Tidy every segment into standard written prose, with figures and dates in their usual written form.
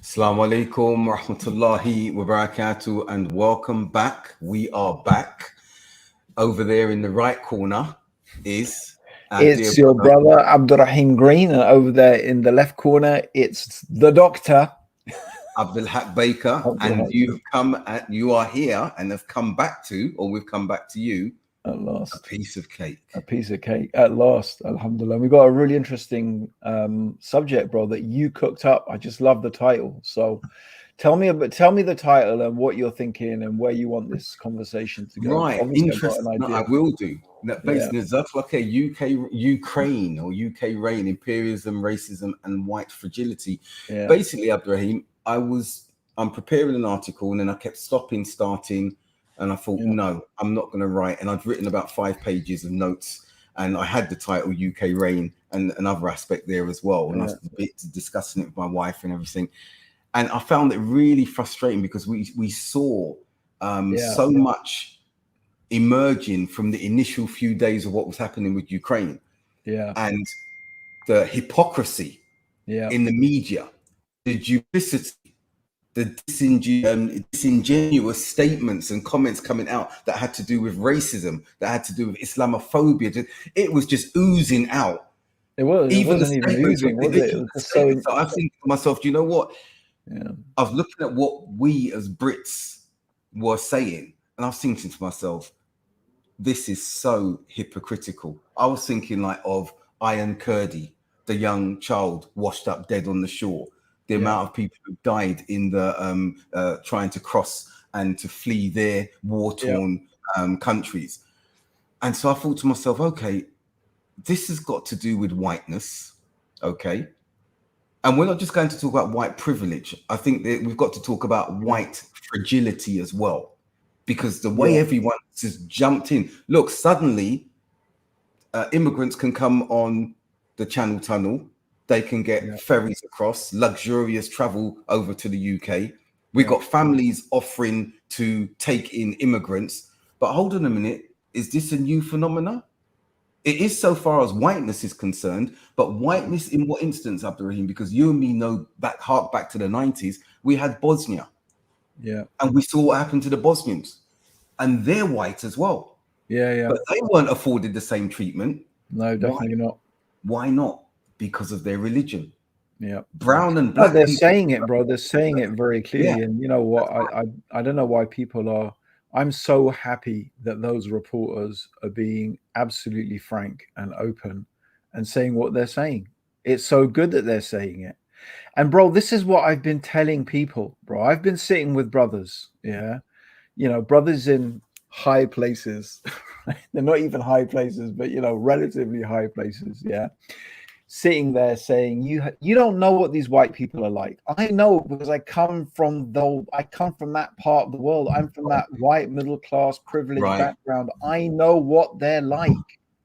Assalamu alaikum wa rahmatullahi wa barakatuh, and welcome back. We are back. Over there in the right corner is our dear It's your brother Abdurraheem Green, and over there in the left corner, it's the doctor Abdul Baker, and you are here and have come back to, or we've come back to you, at last. a piece of cake. A piece of cake at last, alhamdulillah. We got a really interesting subject, bro, that you cooked up. I just love the title. So tell me the title and what you're thinking and where you want this conversation to go. Right, Obviously, interesting. No, I will do. Based in UKreign or UKreign, Imperialism, Racism, and White Fragility. Yeah. Basically, Abdurraheem, I'm preparing an article and then I kept starting, and I thought, no, I'm not going to write. And I'd written about 5 pages of notes, and I had the title UKreign and another aspect there as well. And I was discussing it with my wife and everything. And I found it really frustrating because we saw so much emerging from the initial few days of what was happening with Ukraine. Yeah. And the hypocrisy in the media, the duplicity, the disingenuous statements and comments coming out that had to do with racism, that had to do with Islamophobia. It was just oozing out. It wasn't even oozing, was it? It was just so I think to myself, do you know what? I was looking at what we as Brits were saying, and I was thinking to myself, this is so hypocritical. I was thinking like of Iron Kurdi, the young child washed up dead on the shore, the amount of people who died in the trying to cross and to flee their war-torn countries. And so I thought to myself, okay, this has got to do with whiteness, okay? And we're not just going to talk about white privilege. I think that we've got to talk about white fragility as well, because the way everyone just jumped in. Look, suddenly immigrants can come on the Channel Tunnel. They can get ferries across, luxurious travel over to the UK. We've got families offering to take in immigrants. But hold on a minute, is this a new phenomena? It is so far as whiteness is concerned, but whiteness in what instance, Abdurraheem? Because you and me know hark back to the 90s, we had Bosnia. Yeah. And we saw what happened to the Bosnians. And they're white as well. Yeah. But they weren't afforded the same treatment. No, definitely not. Why not? Because of their religion. Yeah. Brown and black. They're saying it, bro. They're saying it very clearly. Yeah. And you know what? I don't know why people are. I'm so happy that those reporters are being absolutely frank and open and saying what they're saying. It's so good that they're saying it. And bro, this is what I've been telling people, bro. I've been sitting with brothers, brothers in high places. They're not even high places, but relatively high places, sitting there saying, you don't know what these white people are like. I know, because I come from that part of the world. I'm from that white middle class privileged background. I know what they're like.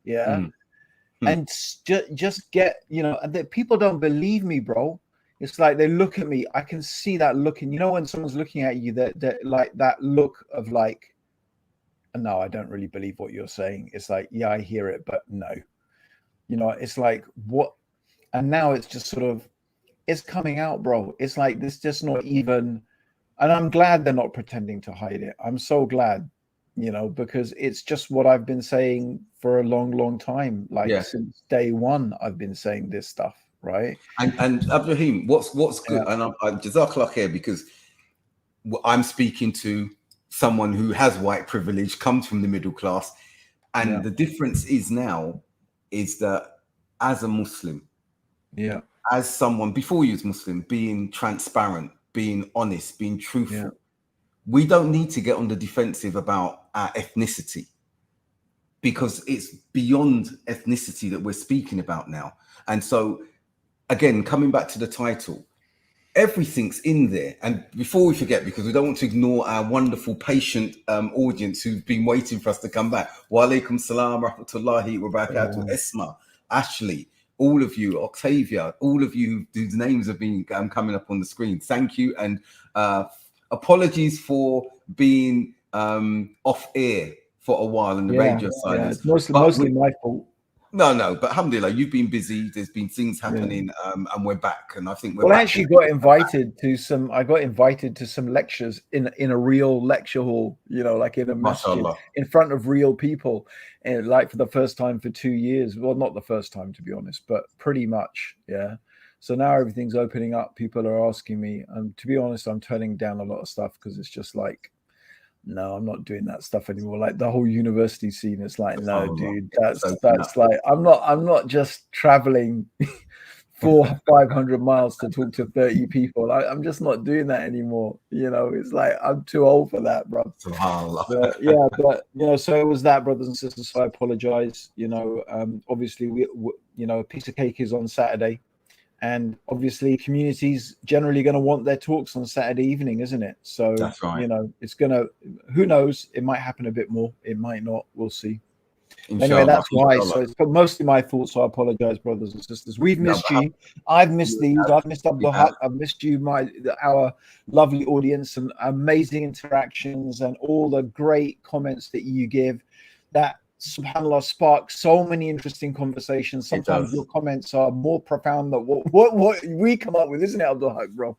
And just get, and people don't believe me, bro. It's like they look at me. I can see that look, and when someone's looking at you, that like that look of like, no, I don't really believe what you're saying. It's like, yeah, I hear it, but no. It's like, what? And now it's just sort of, it's coming out, bro. It's like, this just not even, and I'm glad they're not pretending to hide it. I'm so glad, because it's just what I've been saying for a long, long time. Like since day one, I've been saying this stuff, right? And Abdurraheem, what's good, and I'm Jazakallah khair, because I'm speaking to someone who has white privilege, comes from the middle class, and the difference is now is that as a Muslim, as someone before you was Muslim, being transparent, being honest, being truthful, we don't need to get on the defensive about our ethnicity, because it's beyond ethnicity that we're speaking about now. And so, again, coming back to the title, everything's in there. And before we forget, because we don't want to ignore our wonderful, patient audience who've been waiting for us to come back. Wa alaikum salam, rahmatullahi wa barakatuh. Esma, Ashley, all of you, Octavia, all of you whose names have been coming up on the screen. Thank you. And apologies for being off air for a while on the radio silence. It's mostly my fault. No, but alhamdulillah, you've been busy. There's been things happening, and we're back. And I think we're Well, I back. actually got invited to some. I got invited to some lectures in a real lecture hall. You know, like in a masjid, MashaAllah. in front of real people, and like for the first time for 2 years. Well, not the first time to be honest, but pretty much, yeah. So now everything's opening up. People are asking me, and to be honest, I'm turning down a lot of stuff because it's just like, no, I'm not doing that stuff anymore. Like the whole university scene, it's like, no, dude, that's like, I'm not just traveling 400-500 miles to talk to 30 people. I'm just not doing that anymore. You know, it's like I'm too old for that, bro. But, yeah, but you know, so it was that, brothers and sisters. So I apologize. You know, obviously we you know, a piece of cake is on Saturday. And obviously, communities generally going to want their talks on Saturday evening, isn't it? So, that's right. You know, it's going to, who knows? It might happen a bit more. It might not. We'll see. Anyway, that's why. So it's mostly my fault. So I apologize, brothers and sisters. We've missed you. I've missed these. I've missed Abdul Haqq. I've missed you, our lovely audience, and amazing interactions and all the great comments that you give. That, subhanallah, sparks so many interesting conversations. Sometimes your comments are more profound than what we come up with, isn't it, Abdul Haqq, bro?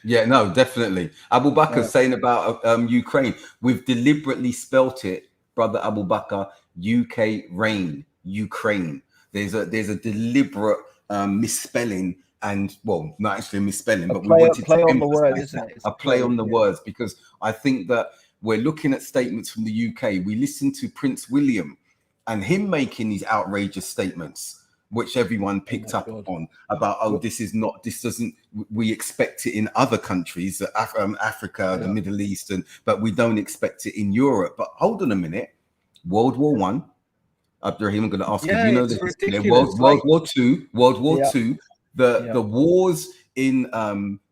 Yeah, no, definitely. Abu Bakr saying about Ukraine, we've deliberately spelt it, brother Abu Bakr, UKreign, Ukraine. There's a deliberate misspelling, and well, not actually a misspelling, but we wanted play to on the word, isn't it? a play on the words, because I think that we're looking at statements from the UK. We listened to Prince William and him making these outrageous statements, which everyone picked up on about, this doesn't, we expect it in other countries, Africa, the Middle East, but we don't expect it in Europe. But hold on a minute, World War One, Abdurraheem, I'm going to ask you, you know this, World War Two, the wars in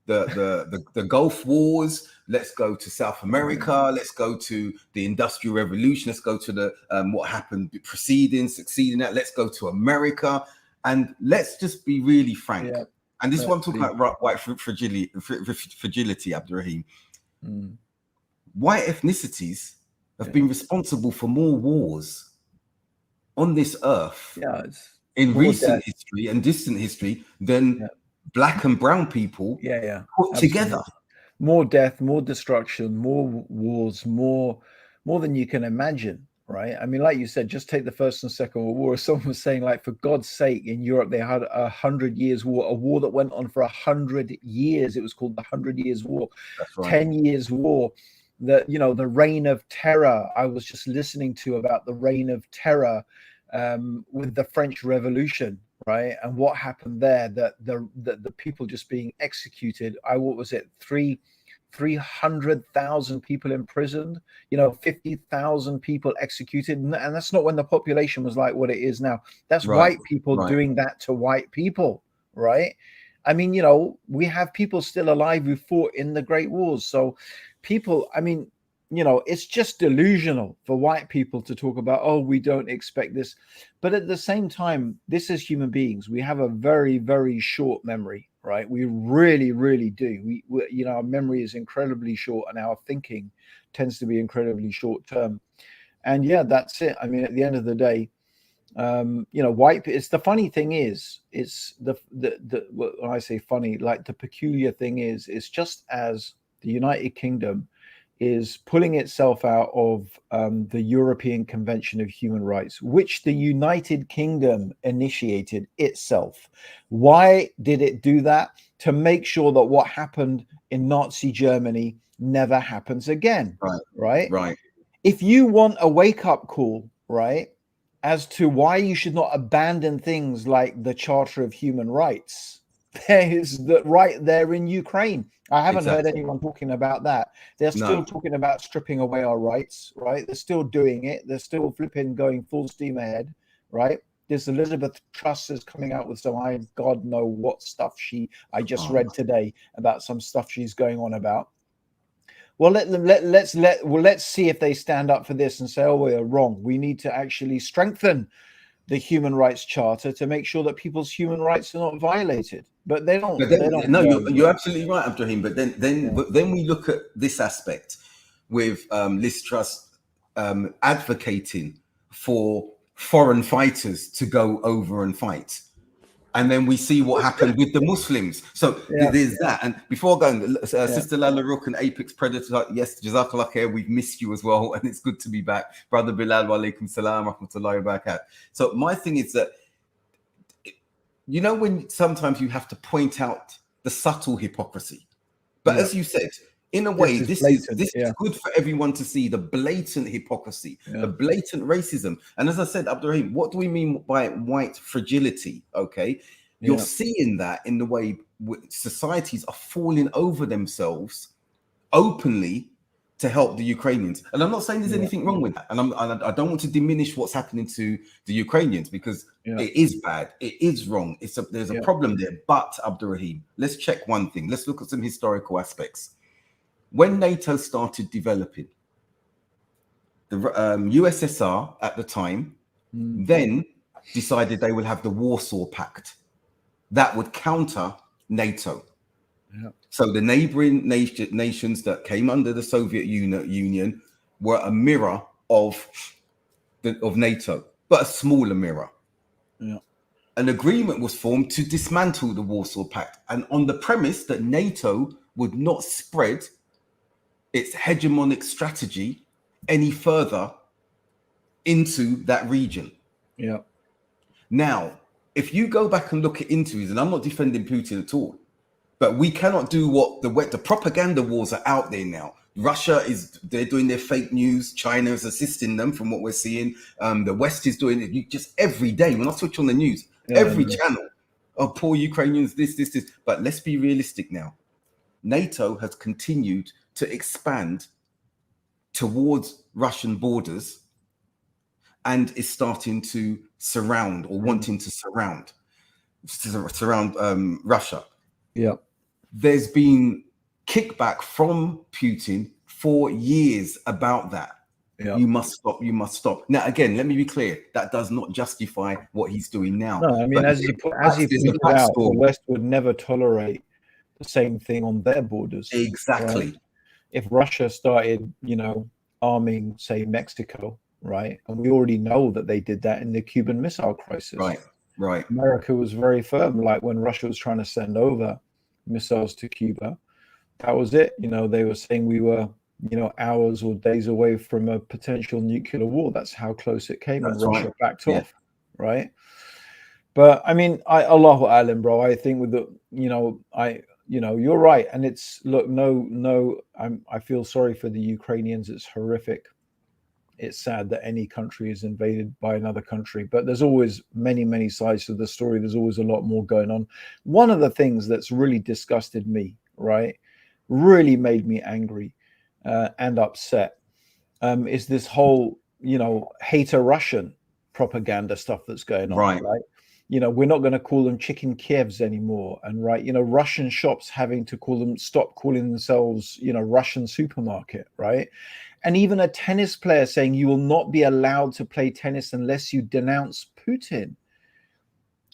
the Gulf Wars. Let's go to South America. Let's go to the Industrial Revolution. Let's go to the what happened succeeding that. Let's go to America, and let's just be really frank. And this is what I'm talking about: white fragility, Abdurraheem. White ethnicities have been responsible for more wars on this earth in recent history and distant history than black and brown people put together. More death, more destruction, more wars, more than you can imagine, right? I mean, like you said, just take the First and Second World War. Someone was saying, like, for God's sake, in Europe they had 100 years war, a war that went on for 100 years. It was called the 100 Years War. That's right. 10 years war. The reign of terror. I was just listening to about the reign of terror with the French Revolution, right? And what happened there, that the people just being executed. What was it, 300,000 people imprisoned, 50,000 people executed, and that's not when the population was like what it is now. That's white people doing that to white people, right? I mean, we have people still alive who fought in the Great Wars. So people, I mean, it's just delusional for white people to talk about, oh, we don't expect this. But at the same time, this is human beings. We have a very, very short memory, right? We really, really do. We our memory is incredibly short, and our thinking tends to be incredibly short term. And yeah, that's it. I mean, at the end of the day, white. It's the funny thing is, it's when I say funny, like the peculiar thing is, it's just as the United Kingdom is pulling itself out of the European Convention of Human Rights, which the United Kingdom initiated itself. Why did it do that? To make sure that what happened in Nazi Germany never happens again. Right. If you want a wake-up call, right, as to why you should not abandon things like the Charter of Human Rights, there is that right there in Ukraine. I haven't heard anyone talking about that. They're still talking about stripping away our rights, right? They're still doing it. They're still going full steam ahead, right? This Elizabeth Truss is coming out with some, God know what stuff I just read today about some stuff she's going on about. Well, let's see if they stand up for this and say, oh, we're wrong. We need to actually strengthen the Human Rights Charter to make sure that people's human rights are not violated. But they don't. You're absolutely right, Abdurraheem. But then we look at this aspect with Liz Truss advocating for foreign fighters to go over and fight. And then we see what happened with the Muslims. So there's that. And before going, Sister Lala Rook and Apex Predator, yes, Jazakallah khair, we've missed you as well. And it's good to be back. Brother Bilal, wa alaikum salam, rahmatullahi wa barakatuh. So my thing is that, you know, when sometimes you have to point out the subtle hypocrisy. But as you said, in a way, this is good for everyone to see the blatant hypocrisy, the blatant racism. And as I said, Abdurraheem, what do we mean by white fragility? Okay, you're seeing that in the way societies are falling over themselves openly to help the Ukrainians. And I'm not saying there's anything wrong with that. And I don't want to diminish what's happening to the Ukrainians, because it is bad, it is wrong. There's a problem there. But Abdurraheem, let's check one thing. Let's look at some historical aspects. When NATO started developing, the USSR at the time then decided they would have the Warsaw Pact that would counter NATO. So the neighboring nations that came under the Soviet Union were a mirror of NATO, but a smaller mirror. An agreement was formed to dismantle the Warsaw Pact, and on the premise that NATO would not spread its hegemonic strategy any further into that region. Now, if you go back and look into it, and I'm not defending Putin at all, but we cannot do what the propaganda wars are out there now. Russia they're doing their fake news. China is assisting them, from what we're seeing. The West is doing it just every day. When I switch on the news, every channel, oh, poor Ukrainians, this. But let's be realistic now. NATO has continued to expand towards Russian borders and is starting to surround, or wanting to surround Russia. There's been kickback from Putin for years about that. You must stop. Now, again, let me be clear. That does not justify what he's doing now. No, I mean, but as you pointed out, the West would never tolerate the same thing on their borders. Exactly. Right? If Russia started, arming, say, Mexico, right? And we already know that they did that in the Cuban Missile Crisis. Right. America was very firm. Like when Russia was trying to send over missiles to Cuba, that was it. They were saying we were, hours or days away from a potential nuclear war. That's how close it came, and Russia backed off, right? But I mean, Allahu Alam, bro. I think with the, you're right. And it's, look, I feel sorry for the Ukrainians. It's horrific. It's sad that any country is invaded by another country, but there's always many sides to the story. There's always a lot more going on. One of the things that's really disgusted me, right, really made me angry and upset, is this whole, hater Russian propaganda stuff that's going on, right? We're not going to call them chicken Kievs anymore. And Russian shops having to stop calling themselves, Russian supermarket, right? And even a tennis player saying you will not be allowed to play tennis unless you denounce Putin.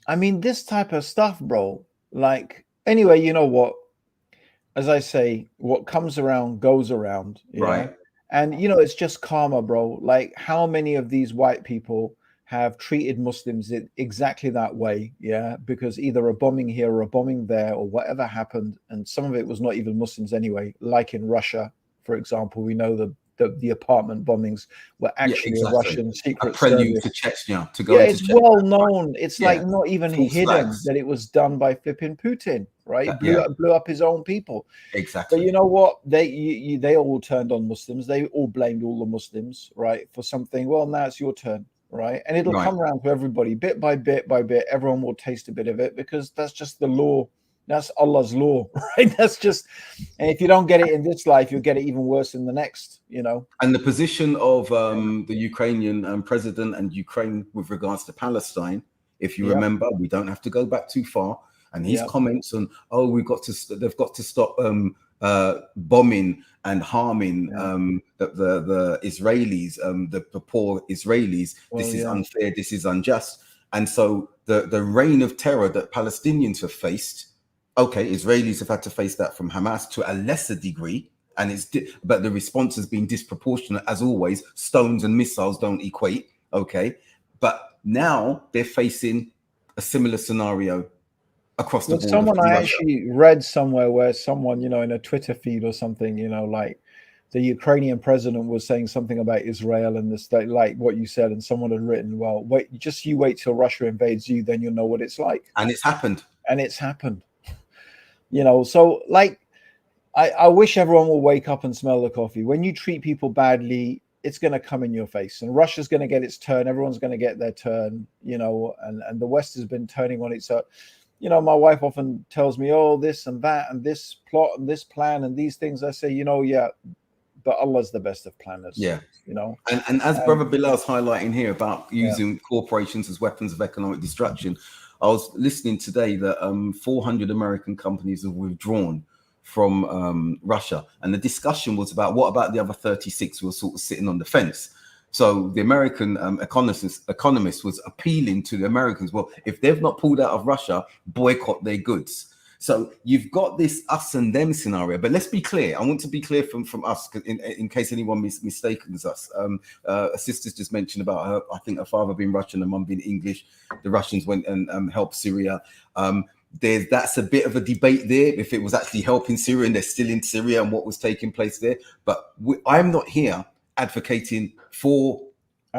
I mean, this type of stuff, bro. Like, anyway, you know what? As I say, what comes around goes around. Right. And, it's just karma, bro. Like, how many of these white people have treated Muslims exactly that way, because either a bombing here or a bombing there or whatever happened, and some of it was not even Muslims anyway, like in Russia, for example. We know the apartment bombings were actually a Russian secret prelude service. to Chechnya, to go into it's Chechnya. Well known. It's like not even hidden that it was done by flipping Putin, right? Blew up his own people. Exactly. But you know what? They all turned on Muslims. They all blamed all the Muslims, right, for something. Well, now it's your turn. Right. And it'll come around to everybody bit by bit by bit. Everyone will taste a bit of it, because that's just the law. That's Allah's law, right? That's just, and if you don't get it in this life, you'll get it even worse in the next, And the position of the Ukrainian president and Ukraine with regards to Palestine, if you remember, we don't have to go back too far. And his comments on, they've got to stop bombing and harming the Israelis, the poor Israelis. This is unfair. This is unjust. And so the reign of terror that Palestinians have faced, Israelis have had to face that from Hamas to a lesser degree, and but the response has been disproportionate as always. Stones and missiles don't equate. But now they're facing a similar scenario across the Well, border someone from I Russia. actually read somewhere where someone, in a Twitter feed or something, like the Ukrainian president was saying something about Israel and this, like what you said, and someone had written, well, you wait till Russia invades you, then you'll know what it's like. And it's happened. And it's happened. So like, I wish everyone will wake up and smell the coffee. When you treat people badly, it's going to come in your face, and Russia's going to get its turn. Everyone's going to get their turn, and the West has been turning on its. My wife often tells me, oh, this and that, and this plot and this plan and these things. I say, yeah, but Allah's the best of planners. Yeah. And as Brother Bilal's highlighting here about using corporations as weapons of economic destruction, I was listening today that 400 American companies have withdrawn from Russia, and the discussion was about what about the other 36 who were sort of sitting on the fence. So the American economist was appealing to the Americans, well, if they've not pulled out of Russia, boycott their goods. So you've got this us and them scenario. But let's be clear. I want to be clear from us, in case anyone mistakens us. A sister's just mentioned about her, I think her father being Russian and mum being English. The Russians went and helped Syria. That's a bit of a debate there, if it was actually helping Syria and they're still in Syria and what was taking place there. But I'm not here advocating for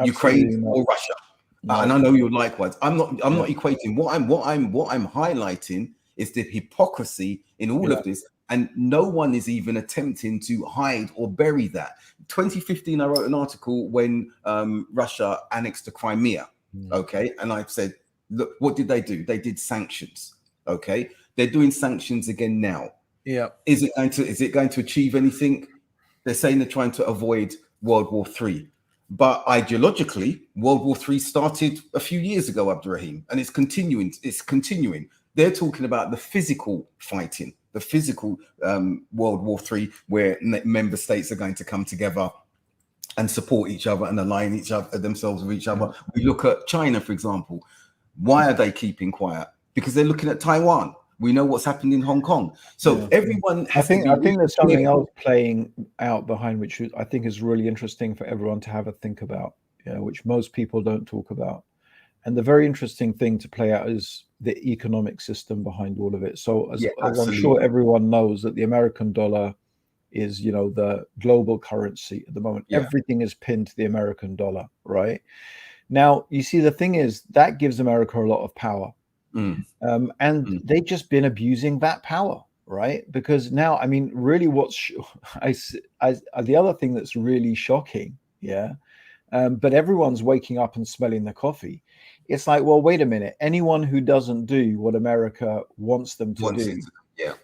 Ukraine or Russia. No. And I know you're likewise. I'm not equating. What I'm highlighting is the hypocrisy in all of this, and no one is even attempting to hide or bury that. 2015, I wrote an article when Russia annexed the Crimea. Okay, and I said, look, what did they do? They did sanctions. Okay, they're doing sanctions again now. Yeah, is it going to achieve anything? They're saying they're trying to avoid World War III. But ideologically, World War III started a few years ago, Abdurraheem, and it's continuing. They're talking about the physical fighting, the physical World War III, where member states are going to come together and support each other and align themselves with each other. We look at China, for example. Why are they keeping quiet? Because they're looking at Taiwan. We know what's happened in Hong Kong. So everyone has to be I think there's something else playing out behind, which I think is really interesting for everyone to have a think about, which most people don't talk about. And the very interesting thing to play out is the economic system behind all of it. So as I'm sure everyone knows, that the American dollar is, the global currency at the moment. Everything is pinned to the American dollar, right? Now, you see, the thing is that gives America a lot of power. And they've just been abusing that power, right? Because now, I mean, really the other thing that's really shocking, but everyone's waking up and smelling the coffee. It's like, well, wait a minute. Anyone who doesn't do what America wants them to do,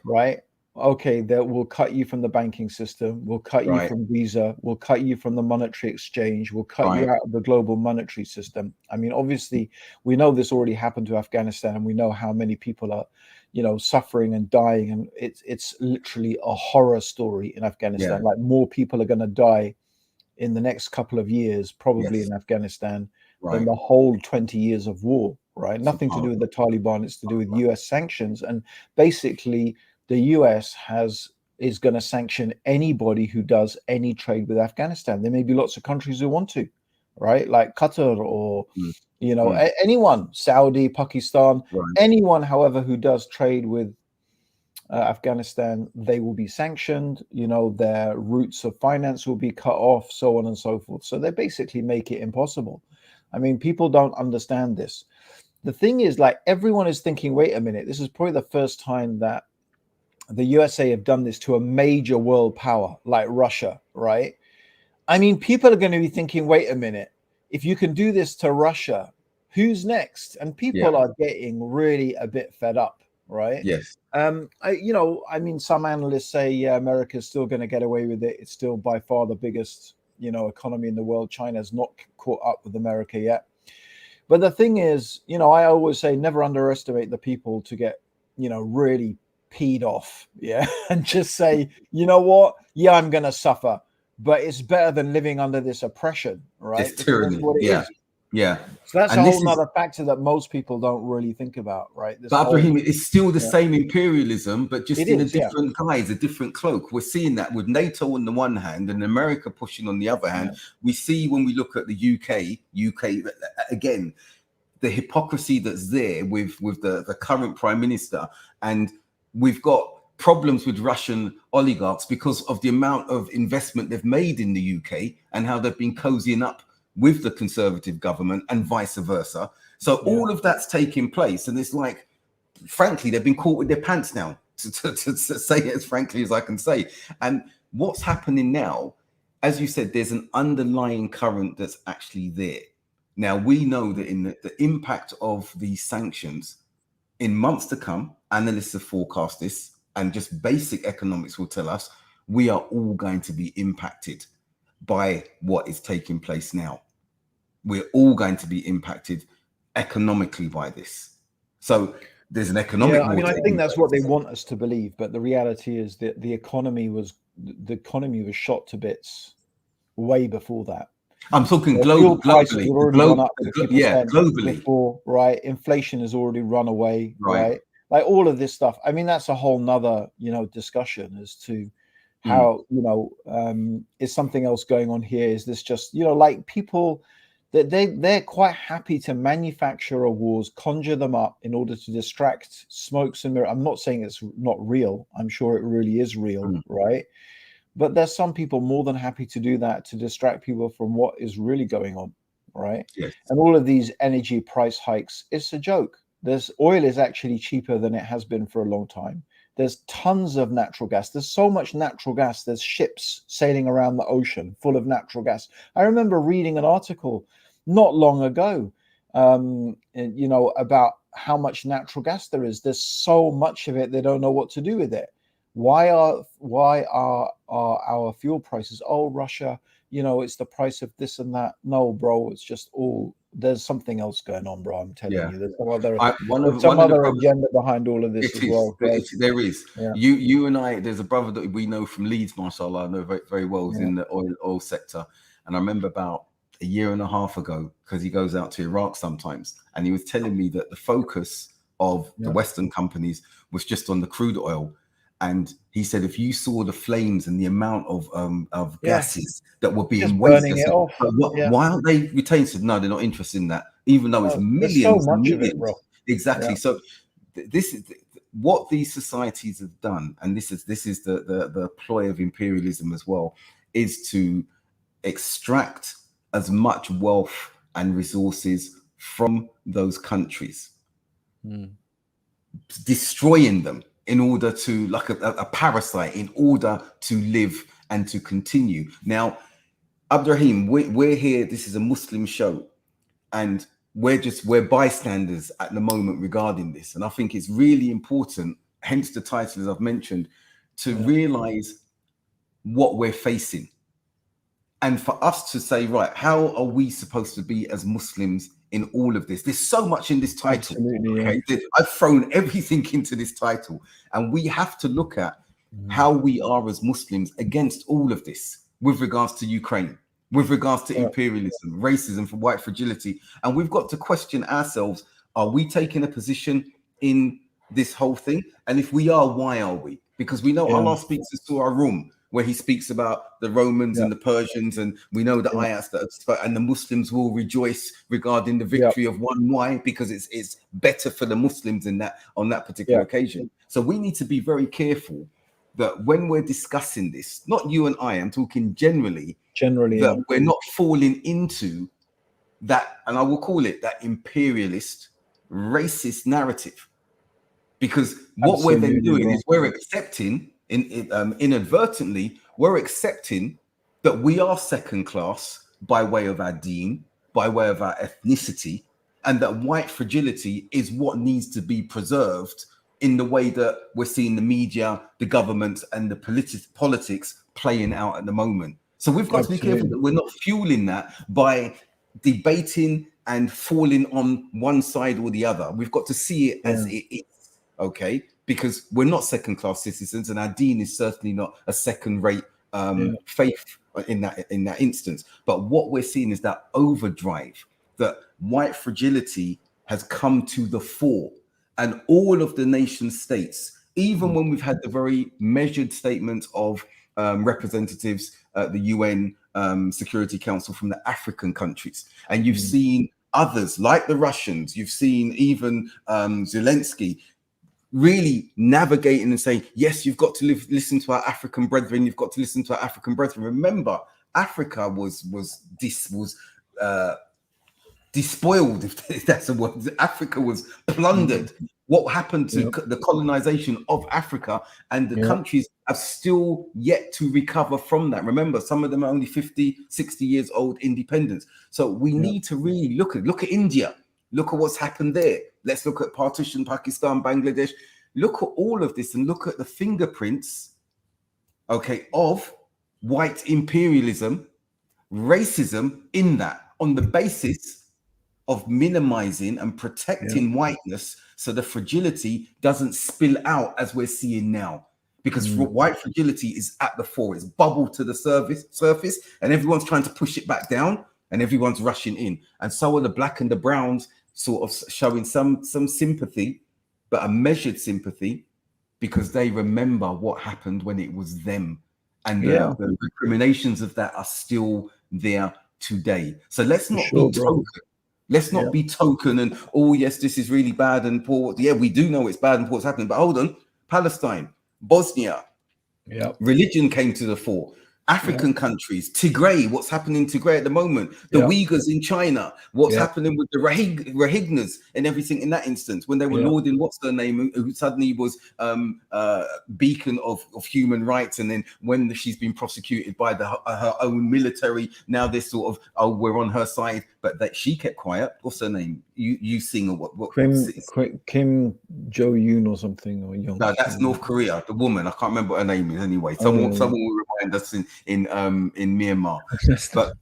right? Okay, that will cut you from the banking system, will cut you from Visa, will cut you from the monetary exchange, will cut you out of the global monetary system. I mean, obviously, we know this already happened to Afghanistan, and we know how many people are, suffering and dying, and it's literally a horror story in Afghanistan. Like, more people are going to die in the next couple of years, probably in Afghanistan, than the whole 20 years of war, right? Nothing to do with the Taliban, it's to do with US sanctions. And basically, the US is going to sanction anybody who does any trade with Afghanistan. There may be lots of countries who want to, right? Like Qatar or, anyone, Saudi, Pakistan, anyone, however, who does trade with Afghanistan, they will be sanctioned. Their routes of finance will be cut off, so on and so forth. So they basically make it impossible. I mean, people don't understand this. The thing is, like, everyone is thinking, wait a minute, this is probably the first time that the USA have done this to a major world power like Russia, right? I mean, people are going to be thinking, wait a minute, if you can do this to Russia, who's next? And people are getting really a bit fed up, right? Yes. I mean, some analysts say, America's still going to get away with it. It's still by far the biggest, economy in the world. China's not caught up with America yet. But the thing is, I always say, never underestimate the people to get, really peed off, and just say, you know what, I'm gonna suffer, but it's better than living under this oppression, right? This tyranny. That's what it is. Yeah. So that's And a this whole is, nother factor that most people don't really think about, right? This but whole, Abdurraheem, it's still the yeah, same imperialism, but just it in a is, yeah, different guise, a different cloak. We're seeing that with NATO on the one hand and America pushing on the other hand. yeah, We see when we look at the UK again, the hypocrisy that's there with the current prime minister, and we've got problems with Russian oligarchs because of the amount of investment they've made in the UK and how they've been cozying up with the conservative government and vice versa. So yeah, all of that's taking place, and it's like, frankly, they've been caught with their pants now, to say it as frankly as I can say. And what's happening now, as you said, there's an underlying current that's actually there. Now, we know that in the impact of these sanctions in months to come, analysts have forecast this, and just basic economics will tell us we are all going to be impacted by what is taking place now. We're all going to be impacted economically by this. So there's an economic yeah. I war mean, I think taking that's what they place. want us to believe, but the reality is that the economy was shot to bits way before that. I'm talking Fuel prices globally, had already gone up yeah, 50% globally, before, right? Inflation has already run away, right? right? Like all of this stuff. I mean, that's a whole nother, discussion as to how, is something else going on here? Is this just, like people that they're quite happy to manufacture wars, conjure them up in order to distract smokes and mirrors. I'm not saying it's not real. I'm sure it really is real, right? But there's some people more than happy to do that to distract people from what is really going on, right? Yes. And all of these energy price hikes, it's a joke. There's oil is actually cheaper than it has been for a long time. There's tons of natural gas. There's so much natural gas. There's ships sailing around the ocean full of natural gas. I remember reading an article not long ago, about how much natural gas there is. There's so much of it, they don't know what to do with it. Why are our fuel prices? Oh, Russia, it's the price of this and that. No, bro, it's just all, there's something else going on, bro. I'm telling you, there's some other agenda behind all of this as well. Right? There is. Yeah. You and I. There's a brother that we know from Leeds, mashallah, I know very, very well, is in the oil sector. And I remember about a year and a half ago, because he goes out to Iraq sometimes, and he was telling me that the focus of the Western companies was just on the crude oil. And he said, if you saw the flames and the amount of gases that were being wasted, why aren't they retained? Said, no, they're not interested in that, even though it's millions, so much millions. of it, bro. Exactly. So this is what these societies have done, and this is the ploy of imperialism as well, is to extract as much wealth and resources from those countries, destroying them in order to, like a parasite, in order to live and to continue. Now, Abdurraheem, we're here. This is a Muslim show, and we're bystanders at the moment regarding this. And I think it's really important, hence the title, as I've mentioned, to realize what we're facing. And for us to say, right, how are we supposed to be as Muslims in all of this? There's so much in this title. Absolutely, okay? I've thrown everything into this title, and we have to look at how we are as Muslims against all of this with regards to Ukraine, with regards to imperialism, racism, for white fragility. And we've got to question ourselves, are we taking a position in this whole thing? And if we are, why are we? Because we know Allah speaks to Surah Rum, where he speaks about the Romans and the Persians, and we know the ayats that, and the Muslims will rejoice regarding the victory of one. Why? Because it's better for the Muslims in that, on that particular occasion. So we need to be very careful that when we're discussing this, not you and I'm talking generally, that we're not falling into that, and I will call it that imperialist, racist narrative. Because what we're then doing is we're accepting, inadvertently, we're accepting that we are second class by way of our deen, by way of our ethnicity, and that white fragility is what needs to be preserved in the way that we're seeing the media, the government, and the politics playing out at the moment. So we've got to be careful that we're not fueling that by debating and falling on one side or the other. We've got to see it as it is. Okay, because we're not second-class citizens, and our deen is certainly not a second-rate faith in that instance. But what we're seeing is that overdrive, that white fragility has come to the fore, and all of the nation states, even when we've had the very measured statement of representatives at the UN Security Council from the African countries, and you've seen others like the Russians, you've seen even Zelensky really navigating and saying, yes, you've got to listen to our African brethren, you've got to listen to our African brethren. Remember, Africa was despoiled, if that's a word. Africa was plundered. What happened to the colonization of Africa, and the countries have still yet to recover from that. Remember, some of them are only 50, 60 years old independence. So we need to really look at India. Look at what's happened there. Let's look at partition, Pakistan, Bangladesh. Look at all of this and look at the fingerprints, okay, of white imperialism, racism in that, on the basis of minimizing and protecting whiteness, so the fragility doesn't spill out as we're seeing now. Because white fragility is at the fore, it's bubbled to the surface, and everyone's trying to push it back down, and everyone's rushing in. And so are the black and the browns, sort of showing some sympathy, but a measured sympathy, because they remember what happened when it was them, and the recriminations of that are still there today. So let's not be token. Let's not be token and, oh yes, this is really bad and poor. Yeah, we do know it's bad and poor what's happening, but hold on. Palestine, Bosnia, religion came to the fore. African countries, Tigray, what's happening in Tigray at the moment, the Uyghurs in China, what's happening with the Rohingyas and everything in that instance, when they were lauding, what's her name, who suddenly was beacon of human rights, and then when she's been prosecuted by her own military, now they're sort of, oh, we're on her side, but that she kept quiet. What's her name? You sing, or what? Kim Jo-yoon or something, or Young. No, that's North Korea. The woman, I can't remember what her name is anyway. Someone will remind us in Myanmar. But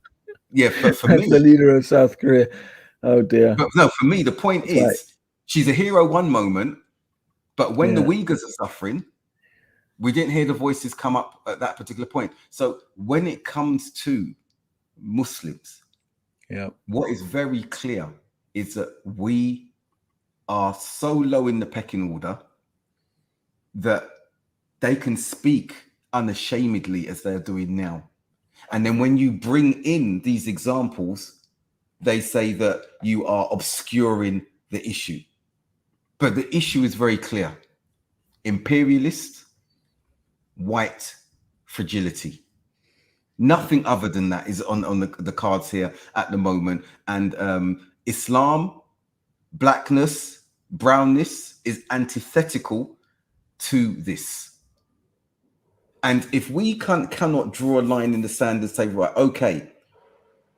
yeah, for me, the leader of South Korea. Oh dear. But no, for me, the point is, she's a hero one moment, but when the Uyghurs are suffering, we didn't hear the voices come up at that particular point. So when it comes to Muslims, what is very clear is that we are so low in the pecking order that they can speak unashamedly as they're doing now. And then when you bring in these examples, they say that you are obscuring the issue. But the issue is very clear. Imperialist, white fragility. Nothing other than that is on the cards here at the moment. And Islam, blackness, brownness is antithetical to this. And if we cannot draw a line in the sand and say, right, okay,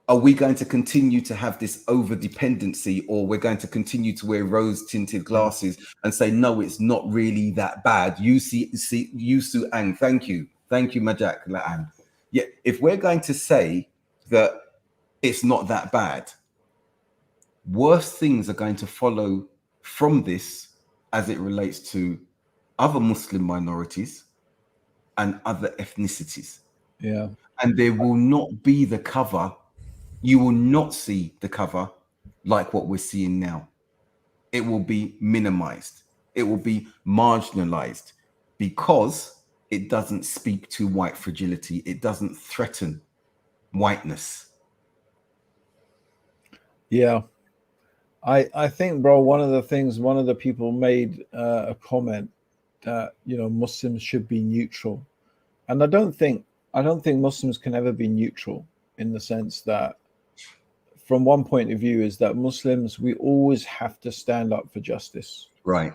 are we going to continue to have this over dependency, or we're going to continue to wear rose tinted glasses and say, no, it's not really that bad? Yusu Ang, thank you, Majak Laan. Yeah, if we're going to say that it's not that bad, worse things are going to follow from this as it relates to other Muslim minorities and other ethnicities. And there will not be the cover. You will not see the cover like what we're seeing now. It will be minimized. It will be marginalized because it doesn't speak to white fragility. It doesn't threaten whiteness. Yeah. I think, bro, one of the people made a comment that, Muslims should be neutral. And I don't think Muslims can ever be neutral, in the sense that, from one point of view, is that Muslims, we always have to stand up for justice. Right.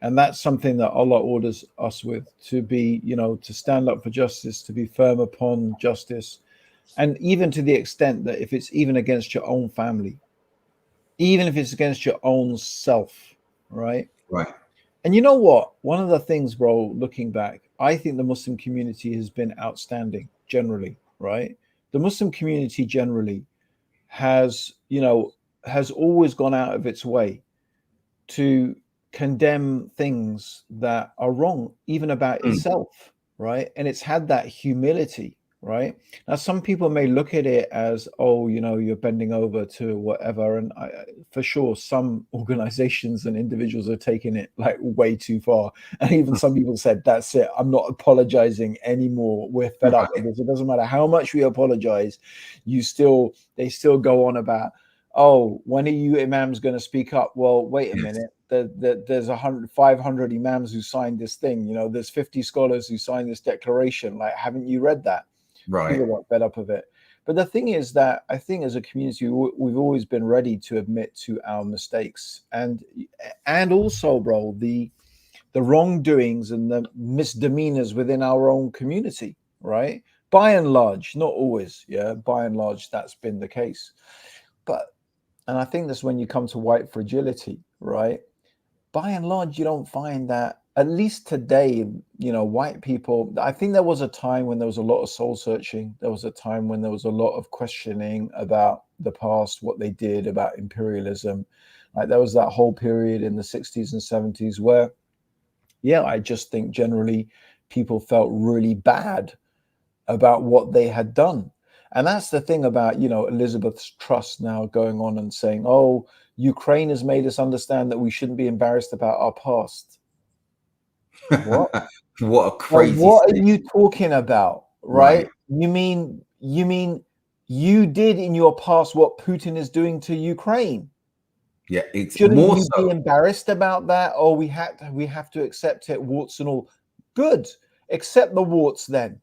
And that's something that Allah orders us with, to be, to stand up for justice, to be firm upon justice. And even to the extent that if it's even against your own family, even if it's against your own self, right? And you know what? One of the things, bro, looking back, I think the Muslim community has been outstanding generally, right? The Muslim community generally has always gone out of its way to condemn things that are wrong, even about itself, right? And it's had that humility, right? Now, some people may look at it as, oh, you know, you're bending over to whatever. And for sure, some organizations and individuals are taking it like way too far. And even some people said, that's it. I'm not apologizing anymore. We're fed up with this. It doesn't matter how much we apologize. They still go on about, oh, when are you imams going to speak up? Well, wait a minute. There's 500 imams who signed this thing. You know, there's 50 scholars who signed this declaration. Like, haven't you read that? Right. People got fed up of it. But the thing is that I think as a community, we've always been ready to admit to our mistakes, and also, bro, the wrongdoings and the misdemeanors within our own community, right? By and large, not always, yeah. By and large, that's been the case. And I think that's when you come to white fragility, right? By and large, you don't find that, at least today, you know, white people, I think there was a time when there was a lot of soul searching. There was a time when there was a lot of questioning about the past, what they did, about imperialism. Like, there was that whole period in the 60s and 70s where, yeah, I just think generally people felt really bad about what they had done. And that's the thing about, you know, Elizabeth Truss now going on and saying, oh, Ukraine has made us understand that we shouldn't be embarrassed about our past. What? What a crazy what are you talking about, right? Right. You mean you did in your past what Putin is doing to Ukraine? Yeah, it's Shouldn't more you so. be embarrassed about that? Oh, we have to accept it, warts and all. Good. Accept the warts then.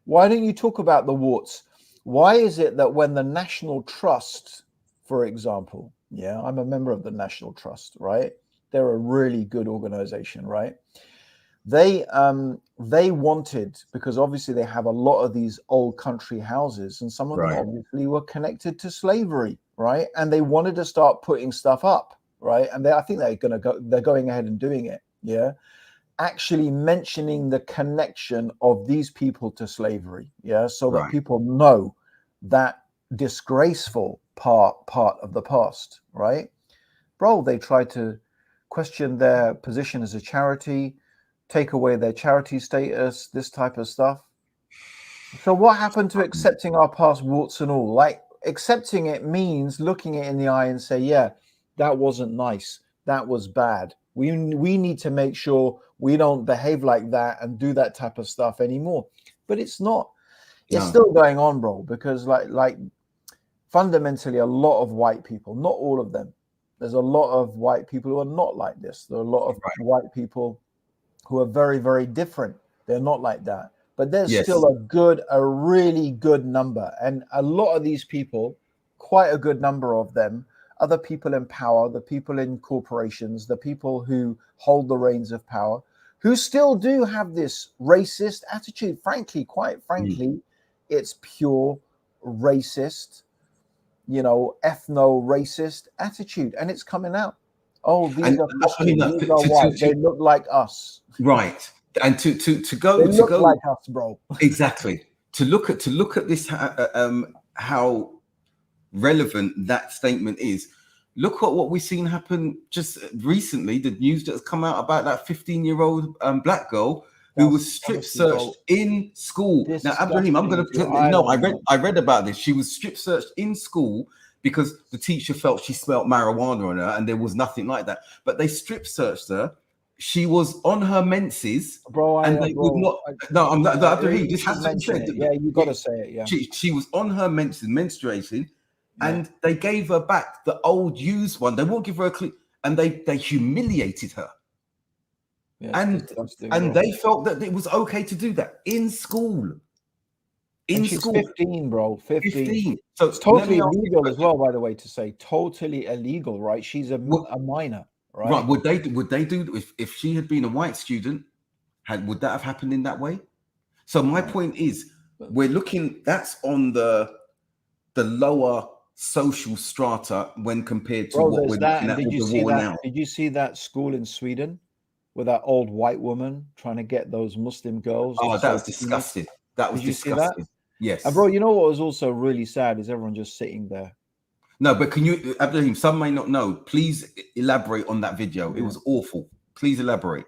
Why don't you talk about the warts? Why is it that when the National Trust, for example, yeah, I'm a member of the National Trust, right? They're a really good organization, right? They wanted, because obviously they have a lot of these old country houses, and some of them obviously were connected to slavery, right? And they wanted to start putting stuff up, right? And I think they're going ahead and doing it, yeah. Actually mentioning the connection of these people to slavery, yeah, so that people know that disgraceful part of the past, right? Bro, they tried to question their position as a charity, take away their charity status, this type of stuff. So what happened to accepting our past, warts and all? Like, accepting it means looking it in the eye and say, yeah, that wasn't nice, that was bad. We need to make sure we don't behave like that and do that type of stuff anymore. But it's not. It's still going on, bro, because like fundamentally a lot of white people, not all of them, there's a lot of white people who are not like this. There are a lot of white people who are very, very different. They're not like that. But there's still a really good number. And a lot of these people, quite a good number of them, are the people in power, the people in corporations, the people who hold the reins of power, who still do have this racist attitude. Frankly, quite frankly, it's pure racist, you know, ethno-racist attitude. And it's coming out. Oh, these are Muslims, these are white, they look like us. Right. And to go they look like us, bro. Exactly. To look at this, how relevant that statement is. Look at what we've seen happen just recently. The news that's come out about that 15-year-old black girl who was strip searched in school. Now, Abdurraheem, I'm going to no. I read about this. She was strip searched in school because the teacher felt she smelled marijuana on her, and there was nothing like that. But they strip searched her. She was on her menses, bro. And they would not. No, I'm not. Abdurraheem, this has to be said. Yeah, you got to say it. Yeah, she was on her menses, menstruating. And they gave her back the old used one. They won't give her a clean, and they humiliated her. Yeah, and they felt that it was okay to do that in school. She's 15, bro. 15. So it's totally illegal as well, by the way, to say totally illegal, right? She's a minor, right? Right. Would they do if she had been a white student? Would that have happened in that way? So my point is, we're looking. That's on the lower social strata when compared to what we're looking at with the war now. Did you see that school in Sweden with that old white woman trying to get those Muslim girls? Oh, that was disgusting. That was disgusting. Yes. And bro, you know what was also really sad is everyone just sitting there. No, but can you, Abdurraheem, some may not know. Please elaborate on that video. It was awful. Please elaborate.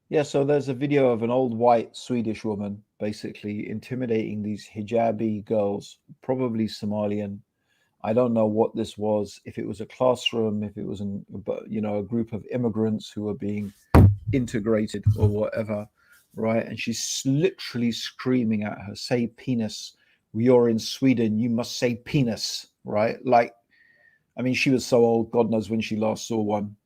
Yeah, so there's a video of an old white Swedish woman basically intimidating these hijabi girls, probably Somalian. I don't know what this was, if it was a classroom, if it was a group of immigrants who were being integrated or whatever, right? And she's literally screaming at her, say penis. You're in Sweden, you must say penis, right? Like, I mean, she was so old, God knows when she last saw one.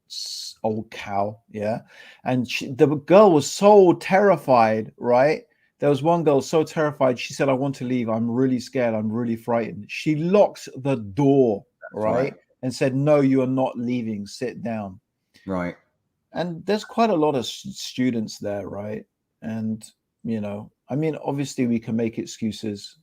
Old cow, yeah. And the girl was so terrified, right? There was one girl so terrified, she said, I want to leave. I'm really scared. I'm really frightened. She locked the door, right? And said, no, you are not leaving. Sit down. Right. And there's quite a lot of students there, right? And, I mean, obviously we can make excuses,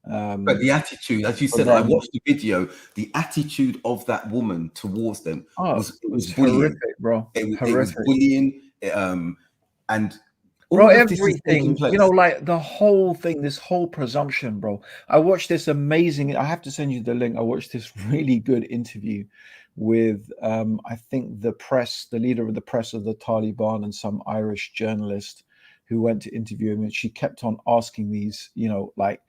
but the attitude, as you said, I watched the video. The attitude of that woman towards them was bullying, horrific, bro. It was bullying, and all bro, of this is taking everything, place. like the whole thing, this whole presumption, bro. I watched this amazing. I have to send you the link. I watched this really good interview with, I think the leader of the press of the Taliban, and some Irish journalist who went to interview him, and she kept on asking these, like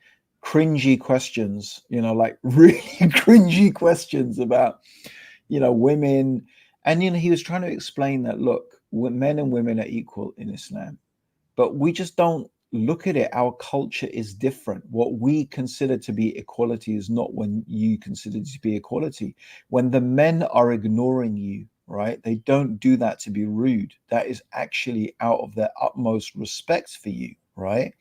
cringy questions, like really cringy questions about, women. And, he was trying to explain that, look, men and women are equal in Islam, but we just don't look at it. Our culture is different. What we consider to be equality is not when you consider it to be equality. When the men are ignoring you, right? They don't do that to be rude. That is actually out of their utmost respect for you, right?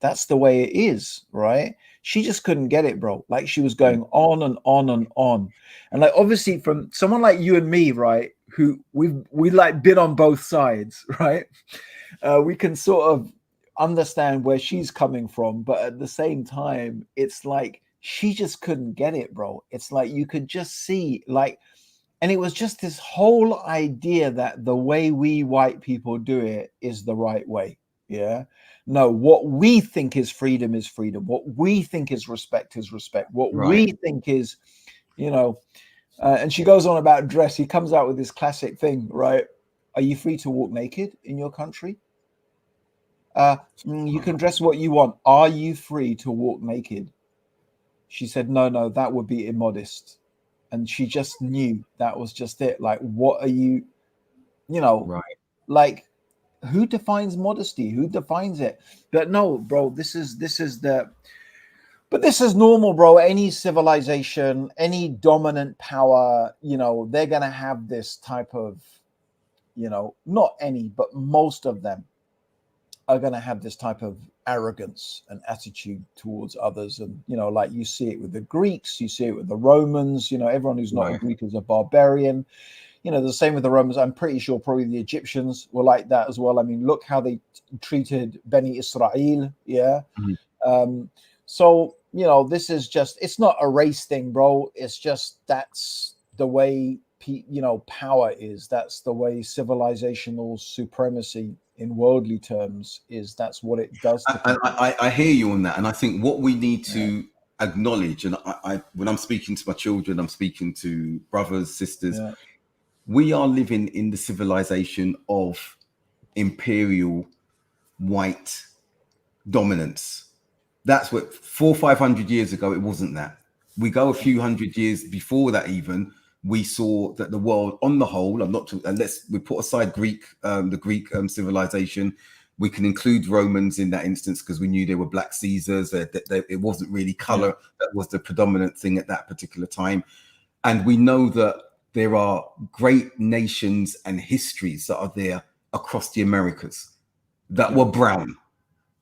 That's the way it is, right? She just couldn't get it, bro. Like, she was going on and on and on. And like, obviously, from someone like you and me, right, who we like been on both sides, right? We can sort of understand where she's coming from, but at the same time, it's like she just couldn't get it, bro. It's like you could just see, like, and it was just this whole idea that the way we white people do it is the right way. Yeah. No, what we think is freedom is freedom. What we think is respect is respect. What we think is, and she goes on about dress. He comes out with this classic thing, right? Are you free to walk naked in your country? You can dress what you want. Are you free to walk naked? She said, no, that would be immodest. And she just knew that was just it. Like, what are you, like, who defines modesty? Who defines it? But no, bro, this is normal, bro. Any civilization, any dominant power, they're going to have this type of, not any, but most of them are going to have this type of arrogance and attitude towards others. And, like, you see it with the Greeks, you see it with the Romans, everyone who's not a Greek is a barbarian. The same with the Romans. I'm pretty sure probably the Egyptians were like that as well. I mean, look how they treated Beni Israel. Yeah. Mm-hmm. So, this is just, it's not a race thing, bro. It's just, that's the way, power is. That's the way civilizational supremacy in worldly terms is. That's what it does to people. I hear you on that. And I think what we need to acknowledge, and I when I'm speaking to my children, I'm speaking to brothers, sisters, we are living in the civilization of imperial white dominance. That's what 400-500 years ago, it wasn't that. We go a few hundred years before that, even we saw that the world on the whole, unless we put aside the Greek civilization, we can include Romans in that instance because we knew there were black Caesars. It wasn't really color that was the predominant thing at that particular time. And we know that there are great nations and histories that are there across the Americas that were brown,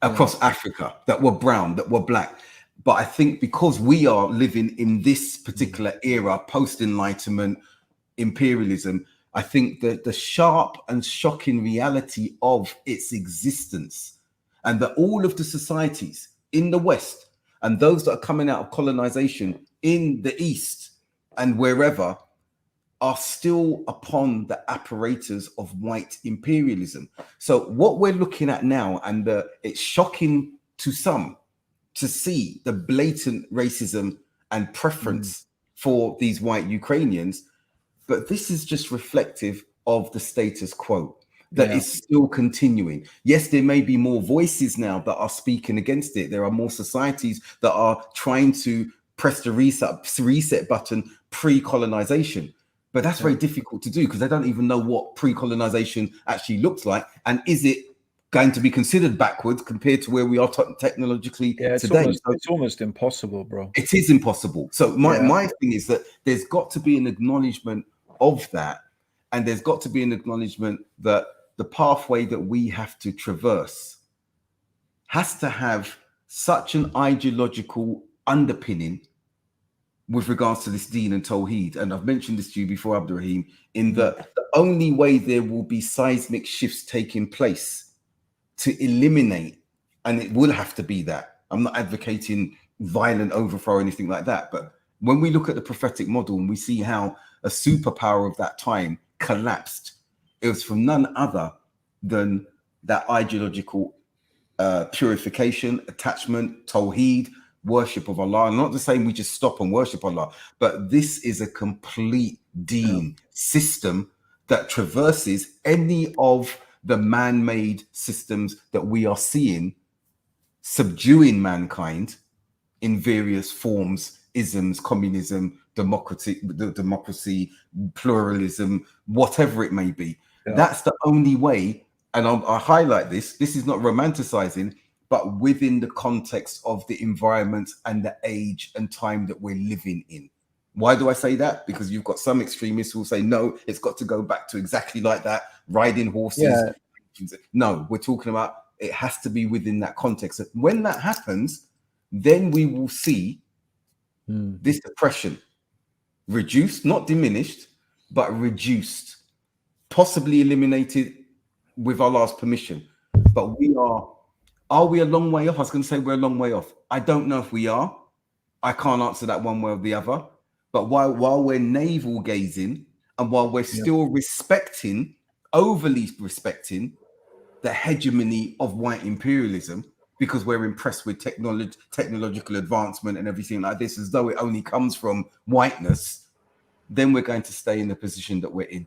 across Africa that were brown, that were black. But I think because we are living in this particular era, post-Enlightenment, imperialism, I think that the sharp and shocking reality of its existence, and that all of the societies in the West and those that are coming out of colonization in the East and wherever are still upon the apparatus of white imperialism. So what we're looking at now, and it's shocking to some to see the blatant racism and preference for these white Ukrainians, but this is just reflective of the status quo. that is still continuing. Yes, there may be more voices now that are speaking against it. There are more societies that are trying to press the reset button pre-colonization. But that's very difficult to do because they don't even know what pre-colonization actually looks like. And is it going to be considered backwards compared to where we are technologically today? It's almost impossible, bro. It is impossible. So my thing is that there's got to be an acknowledgement of that. And there's got to be an acknowledgement that the pathway that we have to traverse has to have such an ideological underpinning with regards to this Deen and Tawheed. And I've mentioned this to you before, Abdurraheem, in that the only way there will be seismic shifts taking place to eliminate, and it will have to be that. I'm not advocating violent overthrow or anything like that, but when we look at the prophetic model and we see how a superpower of that time collapsed, it was from none other than that ideological purification, attachment, tawheed, worship of Allah. I'm not the same we just stop and worship Allah, but this is a complete deen system that traverses any of the man-made systems that we are seeing subduing mankind in various forms, isms, communism, democracy, pluralism, whatever it may be. That's the only way. And I highlight this is not romanticizing, but within the context of the environment and the age and time that we're living in. Why do I say that? Because you've got some extremists who will say, no, it's got to go back to exactly like that, riding horses. No, we're talking about it has to be within that context. When that happens, then we will see this oppression reduced, not diminished, but reduced, possibly eliminated with Allah's permission. But are we a long way off? I was going to say we're a long way off. I don't know if we are. I can't answer that one way or the other. But while we're navel gazing and while we're still overly respecting the hegemony of white imperialism, because we're impressed with technological advancement and everything like this, as though it only comes from whiteness, then we're going to stay in the position that we're in.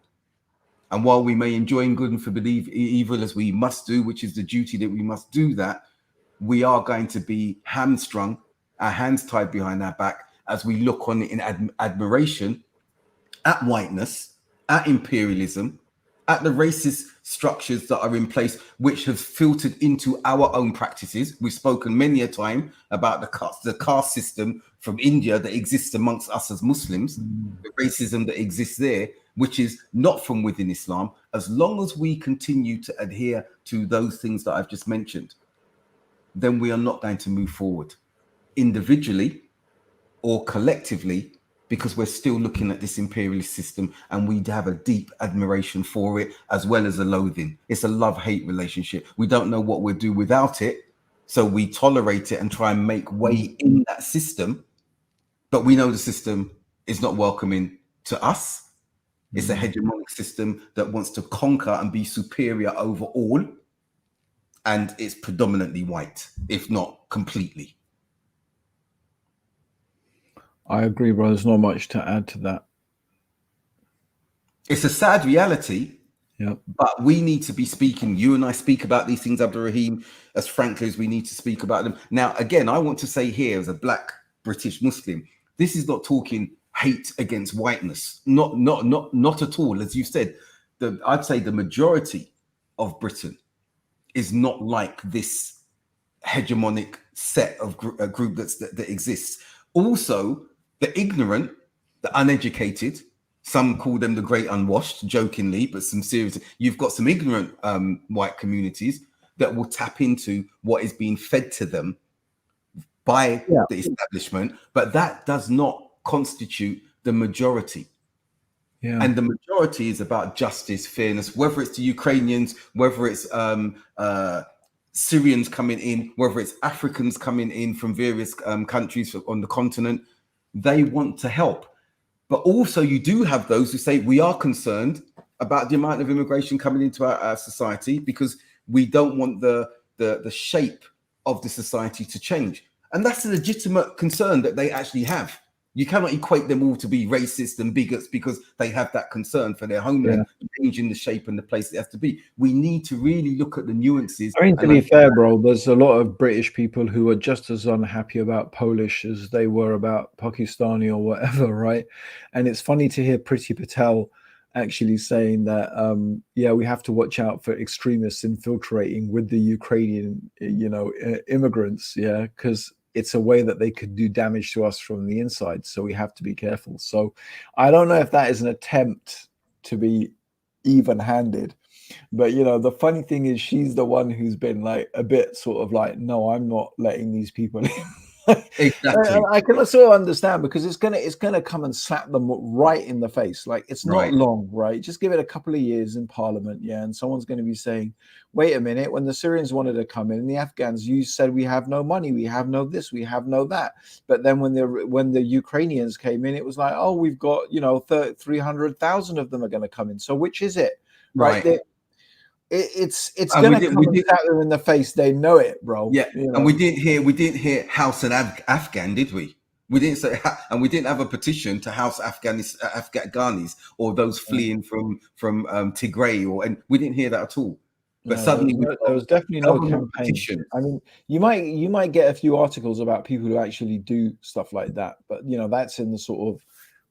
And while we may enjoy good and forbid evil as we must do, which is the duty that we must do that, we are going to be hamstrung, our hands tied behind our back, as we look on it in admiration at whiteness, at imperialism, at the racist structures that are in place, which have filtered into our own practices. We've spoken many a time about the caste system from India that exists amongst us as Muslims, the racism that exists there, which is not from within Islam. As long as we continue to adhere to those things that I've just mentioned, then we are not going to move forward individually or collectively, because we're still looking at this imperialist system and we have a deep admiration for it as well as a loathing. It's a love-hate relationship. We don't know what we'll do without it, so we tolerate it and try and make way in that system, but we know the system is not welcoming to us. It's a hegemonic system that wants to conquer and be superior over all, and it's predominantly white, if not completely. I agree, bro. There's not much to add to that. It's a sad reality, but we need to be speaking. You and I speak about these things, Abdurraheem, as frankly as we need to speak about them. Now, again, I want to say here, as a black British Muslim, this is not talking hate against whiteness. Not at all. As you said, I'd say the majority of Britain is not like this hegemonic set of group that exists. Also, the ignorant, the uneducated, some call them the great unwashed, jokingly, but some serious. You've got some ignorant white communities that will tap into what is being fed to them by the establishment, but that does not constitute the majority. And the majority is about justice, fairness, whether it's the Ukrainians, whether it's Syrians coming in, whether it's Africans coming in from various countries on the continent. They want to help. But also you do have those who say we are concerned about the amount of immigration coming into our society because we don't want the shape of the society to change. And that's a legitimate concern that they actually have. You cannot equate them all to be racist and bigots because they have that concern for their homeland changing the shape and the place it has to be. We need to really look at the nuances. I mean, to be fair, bro, there's a lot of British people who are just as unhappy about Polish as they were about Pakistani or whatever, right? And it's funny to hear Priti Patel actually saying that, yeah, we have to watch out for extremists infiltrating with the Ukrainian, immigrants, yeah, because it's a way that they could do damage to us from the inside. So we have to be careful. So I don't know if that is an attempt to be even-handed. But the funny thing is, she's the one who's been like a bit sort of like, no, I'm not letting these people in. Exactly. I can also understand, because it's gonna come and slap them right in the face. Like, it's not long, right? Just give it a couple of years in Parliament, yeah, and someone's going to be saying, wait a minute, when the Syrians wanted to come in and the Afghans, you said we have no money, we have no this, we have no that. But then when the Ukrainians came in, it was like, oh, we've got 300,000 of them are going to come in. So which is it, right? It's going to come and slap them in the face. They know it, bro. Yeah, and we didn't hear house an Afghan, did we? We didn't say, and we didn't have a petition to house Afghanis or those fleeing from Tigray, and we didn't hear that at all. But suddenly there was definitely no campaign. Petition. I mean, you might get a few articles about people who actually do stuff like that, but that's in the sort of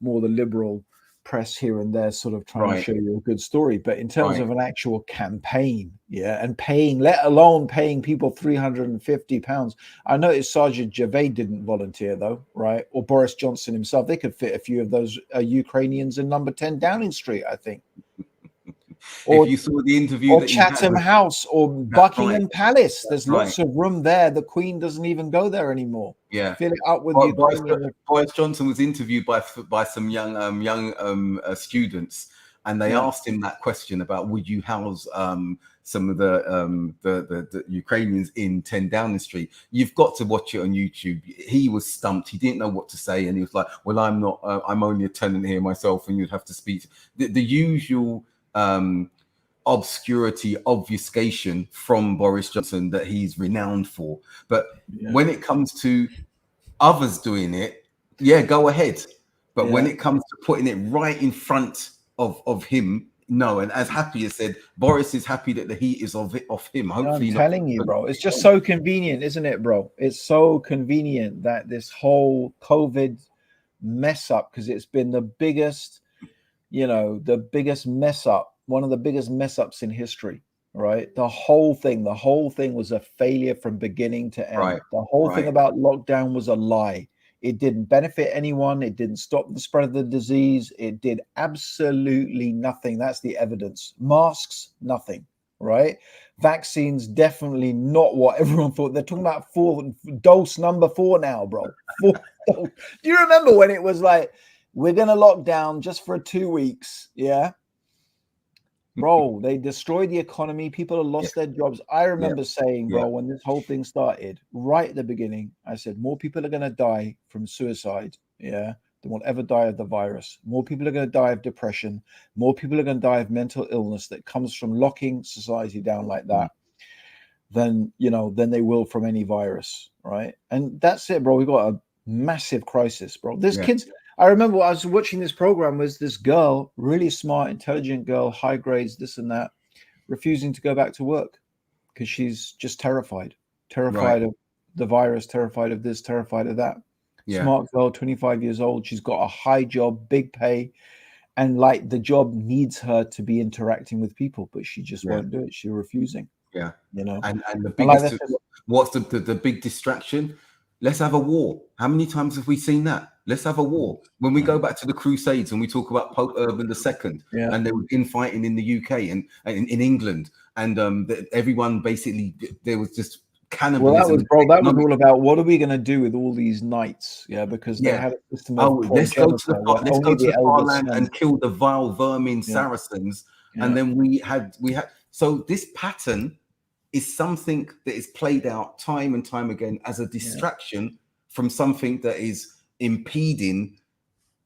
more the liberal press here and there, sort of trying to show you a good story. But in terms of an actual campaign, yeah, and paying, let alone paying people £350, I noticed Sergeant Javed didn't volunteer though, right? Or Boris Johnson himself. They could fit a few of those Ukrainians in number 10 Downing Street, I think. Or if you saw the interview, or Chatham House, or Buckingham Palace, there's lots of room there. The Queen doesn't even go there anymore. Yeah, fill it up with Boris Johnson was interviewed by some young students, and they asked him that question about, would you house some of the Ukrainians in 10 Downing Street? You've got to watch it on YouTube. He was stumped. He didn't know what to say, and he was like, well, I'm not. I'm only a tenant here myself, and you'd have to speak the usual obfuscation from Boris Johnson that he's renowned for. But when it comes to others doing it, go ahead. But when it comes to putting it right in front of him, no. And as Happy has said, Boris is happy that the heat is off him. Hopefully, I'm telling you, bro, it's just so convenient, isn't it, bro? It's so convenient that this whole COVID mess up, because it's been the biggest, the biggest mess up, one of the biggest mess ups in history, right? The whole thing was a failure from beginning to end. The whole thing about lockdown was a lie. It didn't benefit anyone. It didn't stop the spread of the disease. It did absolutely nothing. That's the evidence. Masks, nothing, right? Vaccines, definitely not what everyone thought. They're talking about dose number 4 now, bro. 4 dose. Do you remember when it was like, we're going to lock down just for 2 weeks? Yeah. Bro, they destroyed the economy. People have lost their jobs. I remember saying, bro, when this whole thing started, right at the beginning, I said, more people are going to die from suicide, than will ever die of the virus. More people are going to die of depression. More people are going to die of mental illness that comes from locking society down like that than they will from any virus, right? And that's it, bro. We got a massive crisis, bro. There's kids. I remember I was watching this program, was this girl, really smart, intelligent girl, high grades, this and that, refusing to go back to work because she's just terrified of the virus, terrified of this, terrified of that. Smart girl, 25 years old. She's got a high job, big pay, and like the job needs her to be interacting with people, but she just won't do it. She's refusing. And the biggest, what's the big distraction? Let's have a war. How many times have we seen that? Let's have a war. When we go back to the Crusades and we talk about Pope Urban II, and there was infighting in the UK and in England, and everyone basically, there was just cannibalism. Well, that was all about, what are we going to do with all these knights? Because they had a system of let's go to the far land and kill the vile vermin Saracens. And then we had so this pattern is something that is played out time and time again as a distraction from something that is impeding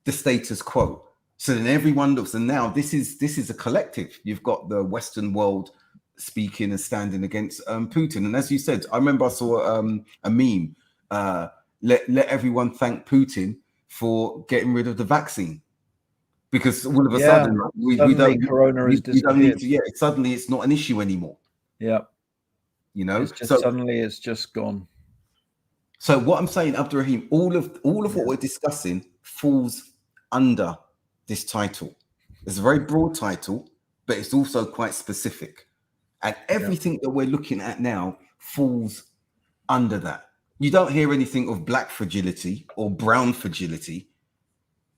the status quo. So then everyone looks, and now this is a collective. You've got the Western world speaking and standing against Putin. And as you said, I remember I saw a meme. Let everyone thank Putin for getting rid of the vaccine, because all of a Yeah. sudden we Suddenly don't corona has we don't need disappeared. to. Yeah, suddenly it's not an issue anymore. Yeah. You know, It's just so suddenly it's just gone. so what I'm saying, Abdurraheem, all of what we're discussing falls under this title. It's a very broad title, but it's also quite specific. And everything that we're looking at now falls under that. You don't hear anything of black fragility or brown fragility.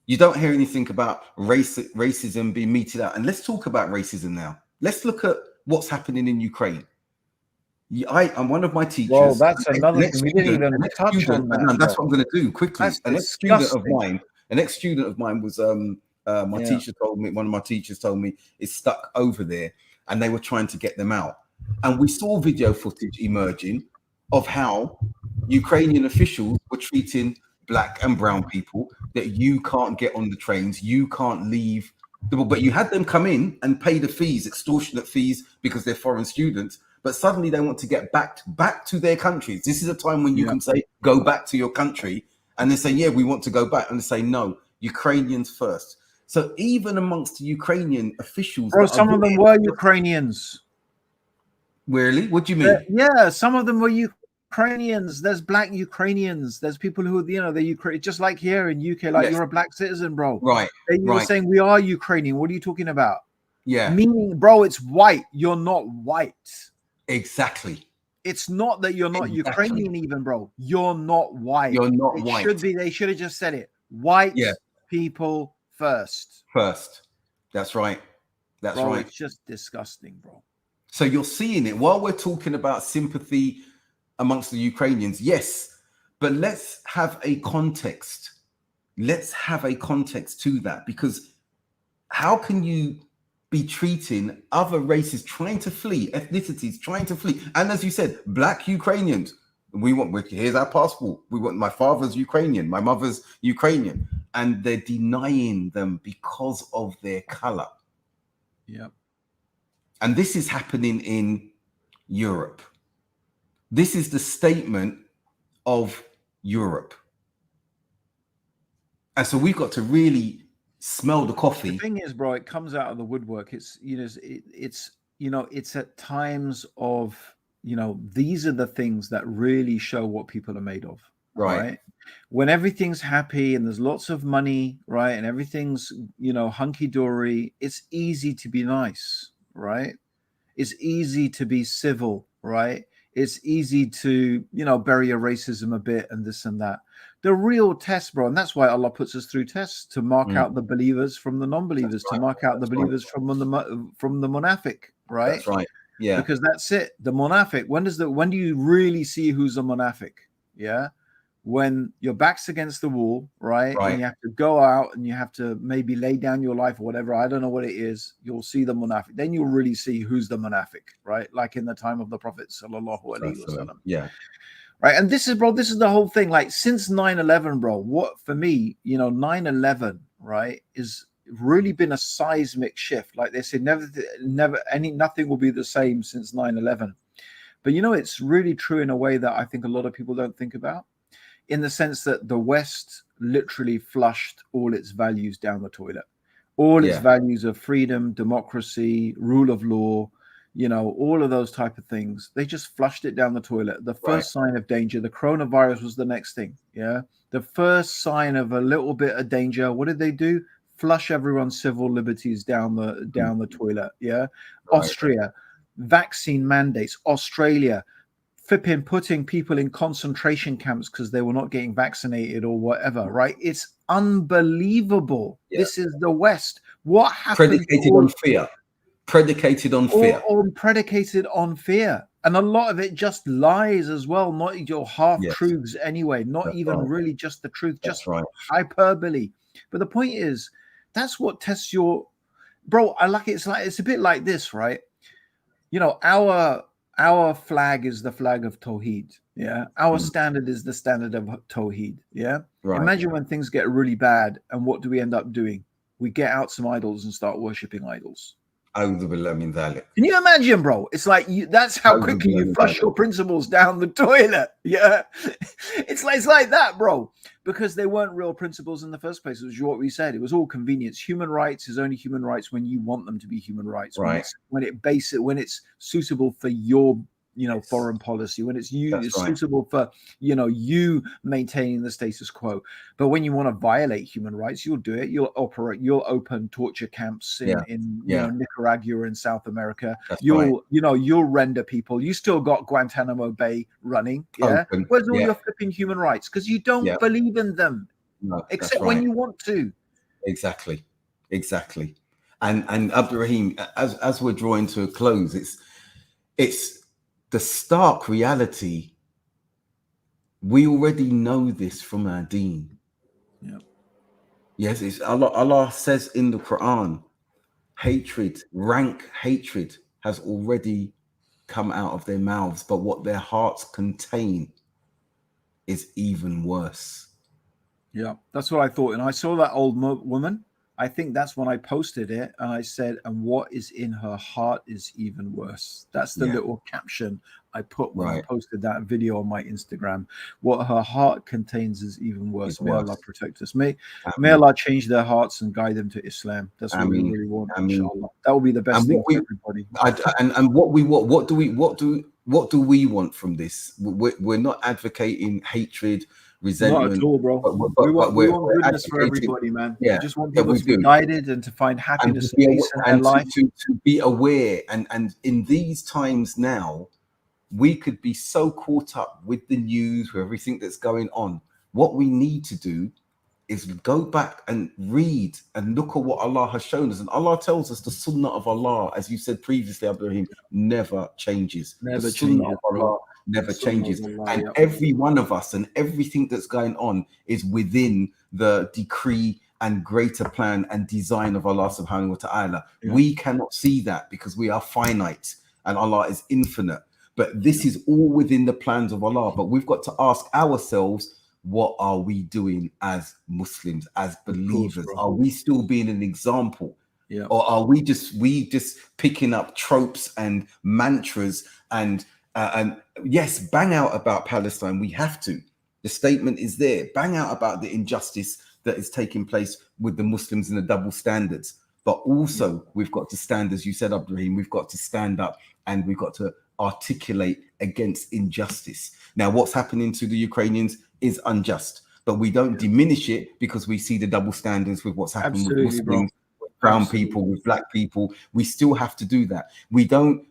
You don't hear anything about racism being meted out. And let's talk about racism now. Let's look at what's happening in Ukraine. I'm one of my teachers. Well, that's another thing. We didn't even touch on that. No, that's what I'm going to do quickly. That's an ex-student of mine was my teacher told me, one of my teachers told me, is stuck over there, and they were trying to get them out. And we saw video footage emerging of how Ukrainian officials were treating black and brown people, that you can't get on the trains, you can't leave. But you had them come in and pay the fees, extortionate fees, because they're foreign students. But suddenly they want to get back to their countries. This is a time when you can say, go back to your country. And they say, yeah, we want to go back. And they say, no, Ukrainians first. So even amongst the Ukrainian officials... Bro, some of them were Ukrainians. Really? What do you mean? Yeah, some of them were Ukrainians. There's black Ukrainians. There's people who, they're Ukrainian. Just like here in UK, like you're a black citizen, bro. Right. They were saying, we are Ukrainian. What are you talking about? Yeah. Meaning, bro, it's white. You're not white. Exactly. It's not that you're not Ukrainian even, bro. You're not white. You're not white. They should have just said it. White people first. First. That's right. That's right. It's just disgusting, bro. So you're seeing it while we're talking about sympathy amongst the Ukrainians. Yes, but let's have a context. Let's have a context to that, because how can you be treating other races trying to flee, ethnicities trying to flee, and as you said, black Ukrainians, here's our passport, my father's Ukrainian, my mother's Ukrainian, and they're denying them because of their color. Yep. And this is happening in Europe. This is the statement of Europe. And so we've got to really smell the coffee. The thing is, bro, it comes out of the woodwork. It's at times of, these are the things that really show what people are made of. Right? When everything's happy and there's lots of money, right? And everything's, hunky-dory, it's easy to be nice, right? It's easy to be civil, right? It's easy to, bury your racism a bit and this and that. The real test, bro, and that's why Allah puts us through tests, to mark out the believers from the non-believers, to mark out the believers from the munafiq, right? That's right. Yeah. Because that's it. The munafiq. When do you really see who's a munafiq? Yeah. When your back's against the wall, right? And you have to go out and you have to maybe lay down your life or whatever. I don't know what it is. You'll see the munafiq. Then you'll really see who's the munafiq, right? Like in the time of the Prophet sallallahu alaihi wasallam. Yeah. Right. And this is the whole thing. Like since 9/11, bro, what for me, 9/11, right, is really been a seismic shift. Like they said, nothing will be the same since 9/11. But it's really true in a way that I think a lot of people don't think about, in the sense that the West literally flushed all its values down the toilet. All its values of freedom, democracy, rule of law, all of those type of things, they just flushed it down the toilet. The first sign of danger, the coronavirus was the next thing. Yeah. The first sign of a little bit of danger, what did they do? Flush everyone's civil liberties down the toilet. Yeah. Austria, vaccine mandates. Australia, putting people in concentration camps because they were not getting vaccinated or whatever, right? It's unbelievable. Yeah. This is the West. What happened? Predicated on fear. Predicated on fear. And a lot of it just lies as well, not your half-truths anyway, not even really just the truth, just hyperbole. But the point is, that's what tests your... Bro, I like it. It's a bit like this, right? Our flag is the flag of Tawheed. Yeah. Our standard is the standard of Tawheed. Yeah. Right. Imagine when things get really bad, and what do we end up doing? We get out some idols and start worshipping idols. أعوذ بالله من ذلك. Can you imagine, bro? It's like that's how quickly you flush your principles down the toilet. Yeah. It's like that, bro. Because they weren't real principles in the first place. It was what we said. It was all convenience. Human rights is only human rights when you want them to be human rights. Right. When it's suitable for your foreign policy, when it's suitable for you maintaining the status quo. But when you want to violate human rights, you'll do it. You'll open torture camps in Nicaragua and South America. You'll render people. You still got Guantanamo Bay running. Yeah. Open. Where's all your flipping human rights? Because you don't believe in them. No, except when you want to. Exactly. And Abdurraheem, as we're drawing to a close, it's the stark reality. We already know this from our deen. Yeah. Yes, it's Allah says in the Quran, rank hatred has already come out of their mouths, but what their hearts contain is even worse. Yeah, that's what I thought. And I saw that old woman. I think that's when I posted it, and I said, and what is in her heart is even worse. That's the little caption I put when I posted that video on my Instagram. What her heart contains is even worse. May Allah protect us. May Allah change their hearts and guide them to Islam. That's what we really want, inshallah. That will be the best thing for everybody. And what do we want from this? We're not advocating hatred, resentment. Not at all, bro. We want goodness for everybody, man. We just want people to be guided and to find happiness and peace in their life. To be aware, and in these times now, we could be so caught up with the news, with everything that's going on. What we need to do is go back and read and look at what Allah has shown us. And Allah tells us the sunnah of Allah, as you said previously, Abdurraheem, never changes. Never changes, Allah never changes. And every one of us and everything that's going on is within the decree and greater plan and design of Allah subhanahu wa ta'ala. We cannot see that because we are finite and Allah is infinite. But this is all within the plans of Allah. But we've got to ask ourselves, what are we doing as Muslims, as believers? Are we still being an example? Or are we just picking up tropes and mantras and yes, bang out about Palestine? We have to. The statement is there. Bang out about the injustice that is taking place with the Muslims and the double standards. But also we've got to stand, as you said, Abdurraheem, we've got to stand up and we've got to articulate against injustice. Now, what's happening to the Ukrainians is unjust, but we don't diminish it because we see the double standards with what's happening with Muslims, with brown people, with black people. We still have to do that. We don't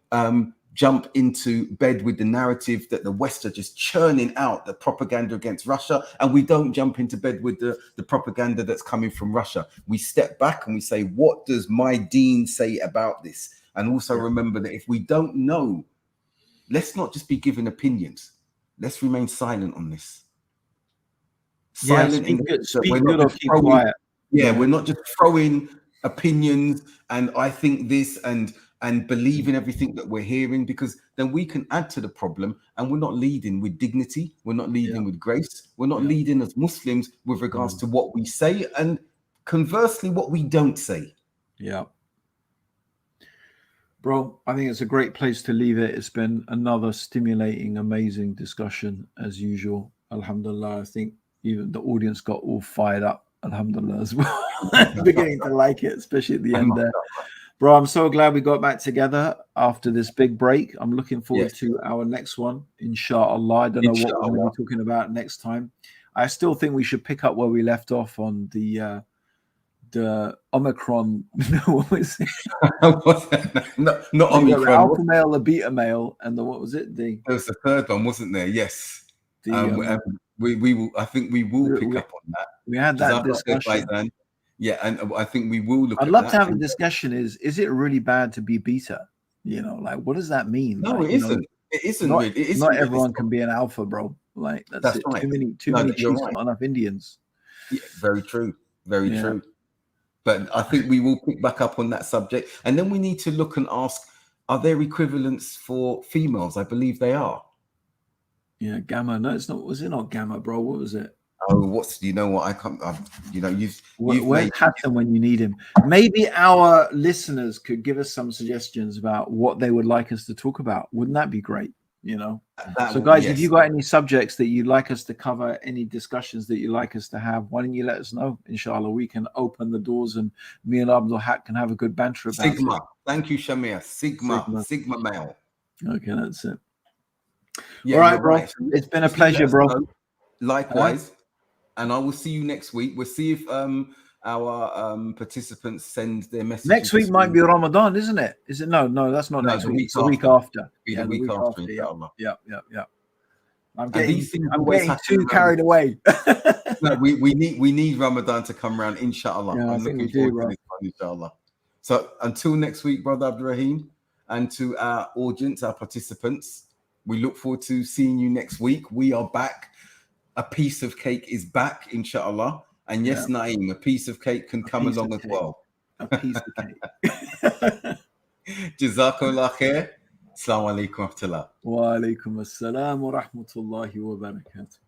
jump into bed with the narrative that the West are just churning out the propaganda against Russia, and we don't jump into bed with the propaganda that's coming from Russia. We step back and we say, what does my deen say about this? And also remember that if we don't know, let's not just be giving opinions. Let's remain silent on this. Silent. Speak good or keep quiet. We're not just throwing opinions and I think this and believe in everything that we're hearing, because then we can add to the problem and we're not leading with dignity. We're not leading with grace. We're not leading as Muslims with regards to what we say and conversely what we don't say. Yeah. Bro, I think it's a great place to leave it. It's been another stimulating, amazing discussion as usual. Alhamdulillah. I think even the audience got all fired up. Alhamdulillah as well. Beginning to like it, especially at the end there. Bro, I'm so glad we got back together after this big break. I'm looking forward to our next one, inshallah. I don't know what we're going to be talking about next time. I still think we should pick up where we left off on the Omicron. What was it? not Omicron. The alpha male, the beta male, and what was it? There was the third one, wasn't there? Yes. We will. I think we will pick up on that. We had that discussion. Yeah, and I think we will look. I'd love to have a discussion. Is it really bad to be beta? Like what does that mean? No, like, it isn't. It isn't. Not everyone can be an alpha, bro. Like that's it. Right. Too many chiefs, not enough Indians. Yeah, very true. Very true. But I think we will pick back up on that subject, and then we need to look and ask: are there equivalents for females? I believe they are. Yeah, gamma. No, it's not. Was it not gamma, bro? What was it? Oh, what's you know what I can't. You know you've Where's made Hassan when you need him? Maybe our listeners could give us some suggestions about what they would like us to talk about. Wouldn't that be great? You know. So, guys, if you got any subjects that you'd like us to cover, any discussions that you'd like us to have, why don't you let us know? Inshallah, we can open the doors, and me and Abdul Haqq can have a good banter about Sigma. it. Thank you, Shamir. Sigma male. Okay, that's it. Yeah, all right, you're bro. right. It's been a pleasure, bro. Likewise, and I will see you next week. We'll see if our participants send their messages. Next week might be Ramadan, isn't it? Is it? No, that's not next week. It's the week after. Yeah, the week after. Yeah. I'm getting too carried away. No, we need Ramadan to come around, inshallah. Yeah, I'm looking forward to this one, inshallah. So until next week, brother Abdurraheem, and to our audience, our participants, we look forward to seeing you next week. We are back. A piece of cake is back, inshallah. And yes, Naeem, a piece of cake can come along as well. A piece of cake. Jazakallah khair. Assalamu alaikum wa rahmatullah. Wa alaikum assalam wa rahmatullahi wa barakatuh.